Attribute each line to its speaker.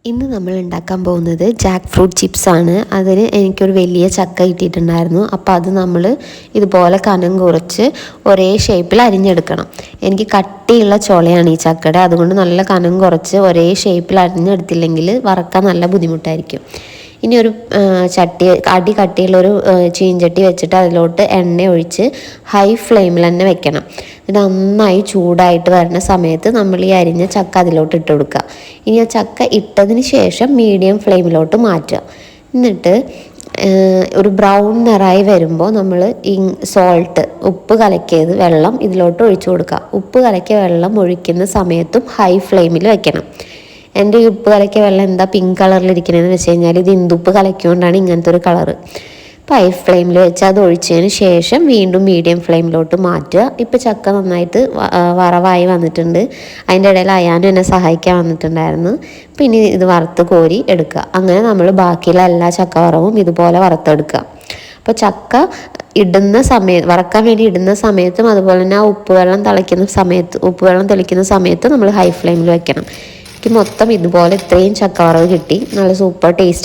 Speaker 1: ഇന്ന് നമ്മൾ ഉണ്ടാക്കാൻ പോകുന്നത് ജാക്ക് ഫ്രൂട്ട് ചിപ്സാണ്. അതിന് എനിക്കൊരു വലിയ ചക്ക കിട്ടിയിട്ടുണ്ടായിരുന്നു. അപ്പോൾ അത് നമ്മൾ ഇതുപോലെ കനം കുറച്ച് ഒരേ ഷേപ്പിൽ അരിഞ്ഞെടുക്കണം. എനിക്ക് കട്ടിയുള്ള ചുളയാണ് ഈ ചക്കയുടെ, അതുകൊണ്ട് നല്ല കനം കുറച്ച് ഒരേ ഷേപ്പിൽ അരിഞ്ഞെടുത്തില്ലെങ്കിൽ വറക്കാൻ നല്ല ബുദ്ധിമുട്ടായിരിക്കും. ഇനി ഒരു കട്ടിയുള്ളൊരു ചീഞ്ചട്ടി വെച്ചിട്ട് അതിലോട്ട് എണ്ണ ഒഴിച്ച് ഹൈ ഫ്ലെയിമിൽ തന്നെ വെക്കണം. ഇത് നന്നായി ചൂടായിട്ട് വരുന്ന സമയത്ത് നമ്മൾ ഈ അരിഞ്ഞ ചക്ക അതിലോട്ട് ഇട്ട് കൊടുക്കുക. ഇനി ആ ചക്ക ഇട്ടതിന് ശേഷം മീഡിയം ഫ്ലെയിമിലോട്ട് മാറ്റുക. എന്നിട്ട് ഒരു ബ്രൗൺ നിറായി വരുമ്പോൾ നമ്മൾ സോൾട്ട്, ഉപ്പ് കലക്കിയത് വെള്ളം ഇതിലോട്ട് ഒഴിച്ചു കൊടുക്കുക. ഉപ്പ് കലക്കിയ വെള്ളം ഒഴിക്കുന്ന സമയത്തും ഹൈ ഫ്ലെയിമിൽ വെക്കണം. എൻ്റെ ഈ ഉപ്പ് കലക്കിയ വെള്ളം എന്താ പിങ്ക് കളറിലിരിക്കണതെന്ന് വെച്ച് കഴിഞ്ഞാൽ ഇത് ഇന്ദുപ്പ് കലക്കിക്കൊണ്ടാണ് ഇങ്ങനത്തെ ഒരു കളറ്. അപ്പോൾ ഹൈ ഫ്ലെയിമിൽ വെച്ച് അത് ഒഴിച്ചതിന് ശേഷം വീണ്ടും മീഡിയം ഫ്ലെയിമിലോട്ട് മാറ്റുക. ഇപ്പോൾ ചക്ക നന്നായിട്ട് വറവായി വന്നിട്ടുണ്ട്. അതിൻ്റെ ഇടയിൽ അയാനും എന്നെ സഹായിക്കാൻ വന്നിട്ടുണ്ടായിരുന്നു. പിന്നെ ഇത് വറുത്ത് കോരി എടുക്കുക. അങ്ങനെ നമ്മൾ ബാക്കിയുള്ള എല്ലാ ചക്ക വറവും ഇതുപോലെ വറുത്തെടുക്കുക. അപ്പോൾ ചക്ക വറക്കാൻ വേണ്ടി ഇടുന്ന സമയത്തും അതുപോലെ തന്നെ ആ ഉപ്പുവെള്ളം തെളിക്കുന്ന സമയത്ത് നമ്മൾ ഹൈ ഫ്ലെയിമിൽ വെക്കണം. എനിക്ക് മൊത്തം ഇതുപോലെ ഇത്രയും ചക്ക വറവ് കിട്ടി. നല്ല സൂപ്പർ ടേസ്റ്റ്.